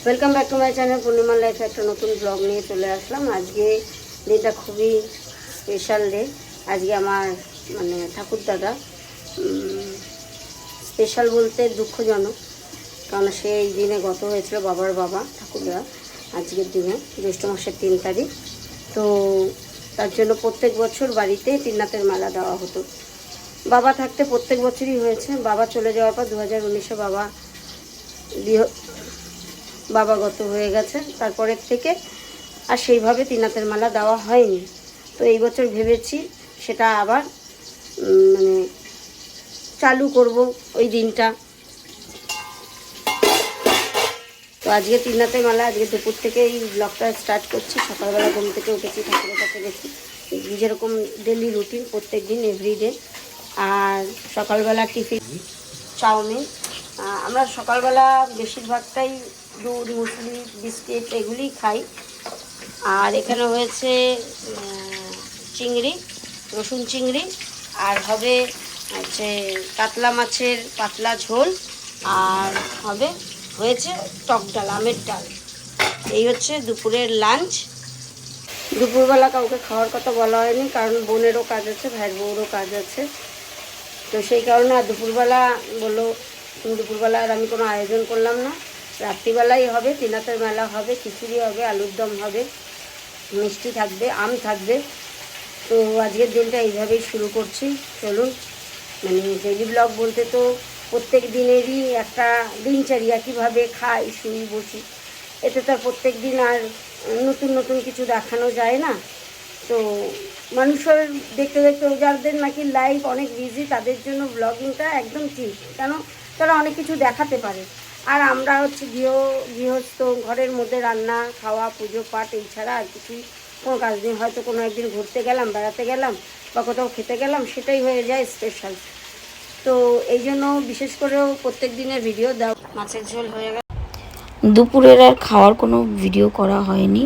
Welcome back to my channel Purnima life. একটা নতুন blog নিয়ে চলে আসলাম। আজকে দিনটা খুবই স্পেশাল ডে। আজকে আমার ঠাকুরদাদা, স্পেশাল বলতে দুঃখজনক, কারণ সেই দিনে গত হয়েছিল বাবার বাবা ঠাকুরদাদা। আজকের দিনে জ্যৈষ্ঠ মাসের 3 তারিখ। তো তার জন্য প্রত্যেক বছর বাড়িতে তিননাথের মেলা দেওয়া হতো। বাবা থাকতে প্রত্যেক বছরই হয়েছে। বাবা চলে যাওয়ার পর 2019-এ বাবা গত হয়ে গেছে। তারপরের থেকে আর সেইভাবে তিননাথের মেলা দেওয়া হয়নি। তো এই বছর ভেবেছি সেটা আবার চালু করব ওই দিনটা। তো আজকে তিননাথের মেলা, আজকে দুপুর থেকে এই ব্লগটা স্টার্ট করছি। সকালবেলা ঘুম থেকে উঠেছি, ঠাকুরের কাছে গেছি, যেরকম ডেলি রুটিন প্রত্যেক দিন এভরিডে। আর সকালবেলা টিফিন চাউমিন। আমরা সকালবেলা বেশিরভাগটাই দুধ, মুসলি, বিস্কিট এগুলিই খাই। আর এখানে হয়েছে চিংড়ি, রসুন চিংড়ি, আর হবে হচ্ছে কাতলা মাছের পাতলা ঝোল, আর হয়েছে টক ডাল, আমের ডাল। এই হচ্ছে দুপুরের লাঞ্চ। দুপুরবেলা কাউকে খাওয়ার কথা বলা হয়নি, কারণ বোনেরও কাজ আছে, ভাইয়ের বউরও কাজ আছে। তো সেই কারণে আর দুপুরবেলা বললো দুপুরবেলা আর আমি কোনো আয়োজন করলাম না। রাত্রিবেলাই হবে, তিননাথের মেলা হবে, খিচুড়ি হবে, আলুর দম হবে, মিষ্টি থাকবে, আম থাকবে। তো আজকের দিনটা এইভাবেই শুরু করছি। চলুন, ডেইলি ব্লগ বলতে তো প্রত্যেক দিনেরই একটা দিনচর্যা, কীভাবে খাই, শুই, বসি। এতে তো আর প্রত্যেক দিন আর নতুন নতুন কিছু দেখানো যায় না। তো মানুষের দেখতে দেখতে যাদের নাকি লাইফ অনেক বিজি, তাদের জন্য ব্লগিংটা একদম ঠিক, কেন তারা অনেক কিছু দেখাতে পারে। আর আমরা হচ্ছে গৃহস্থ, ঘরের মধ্যে রান্না, খাওয়া, পুজো পাঠ, এই ছাড়া আর কিছুই কোনো কাজ নেই। হয়তো কোনো একদিন ঘুরতে গেলাম, বেড়াতে গেলাম, বা কোথাও খেতে গেলাম, সেটাই হয়ে যায় স্পেশাল। তো এই জন্য বিশেষ করেও প্রত্যেক দিনের ভিডিও দাও। মাছের ঝোল হয়ে গেল। দুপুরের আর খাওয়ার কোনো ভিডিও করা হয়নি,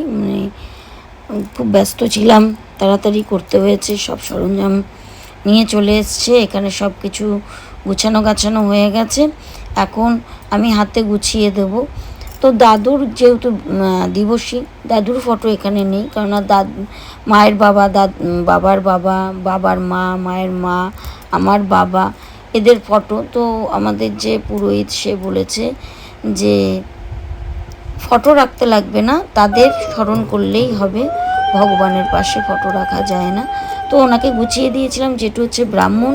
খুব ব্যস্ত ছিলাম, তাড়াতাড়ি করতে হয়েছে। সব সরঞ্জাম নিয়ে চলে এসছে, এখানে সব কিছু গুছানো গাছানো হয়ে গেছে। এখন আমি হাতে গুছিয়ে দেব। তো দাদুর যেহেতু দিবসী, দাদুর ফটো এখানে নেই, কেননা মায়ের বাবা, বাবার বাবা, বাবার মা, মায়ের মা, আমার বাবা, এদের ফটো। তো আমাদের যে পুরোহিত, সে বলেছে যে ফটো রাখতে লাগবে না, তাদের স্মরণ করলেই হবে, ভগবানের পাশে ফটো রাখা যায় না। তো ওনাকে গুছিয়ে দিয়েছিলাম, যেটু হচ্ছে ব্রাহ্মণ,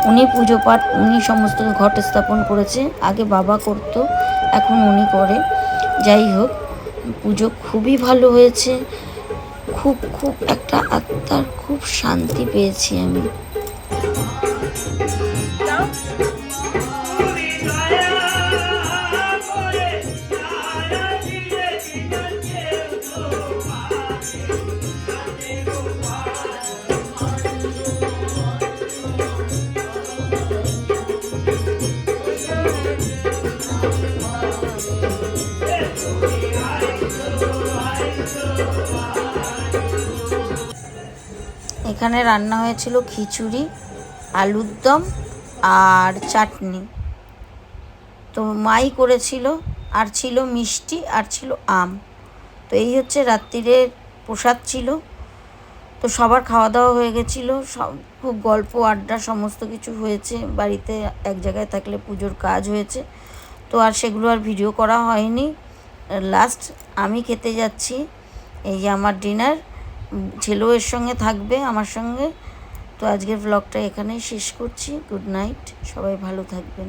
উনি পুজো পাঠ, উনি সমস্ত ঘট স্থাপন করেছে। আগে বাবা করতো, এখন উনি করে। যাই হোক, পুজো খুবই ভালো হয়েছে। খুব খুব একটা আত্মার খুব শান্তি পেয়েছি আমি। এখানে রান্না হয়েছিল খিচুড়ি, আলুর দম আর চাটনি। তো মাই করেছিল, আর ছিল মিষ্টি, আর ছিল আম। তো এই হচ্ছে রাত্রিরের প্রসাদ ছিল। তো সবার খাওয়া দাওয়া হয়ে গেছিলো, সব খুব গল্প আড্ডা সমস্ত কিছু হয়েছে। বাড়িতে এক জায়গায় থাকলে পুজোর কাজ হয়েছে, তো আর সেগুলো আর ভিডিও করা হয়নি। লাস্ট আমি খেতে যাচ্ছি, এই যে আমার ডিনার। ছেলেও এর সঙ্গে থাকবে আমার সঙ্গে। তো আজকের ব্লগটা এখানেই শেষ করছি। গুড নাইট, সবাই ভালো থাকবেন।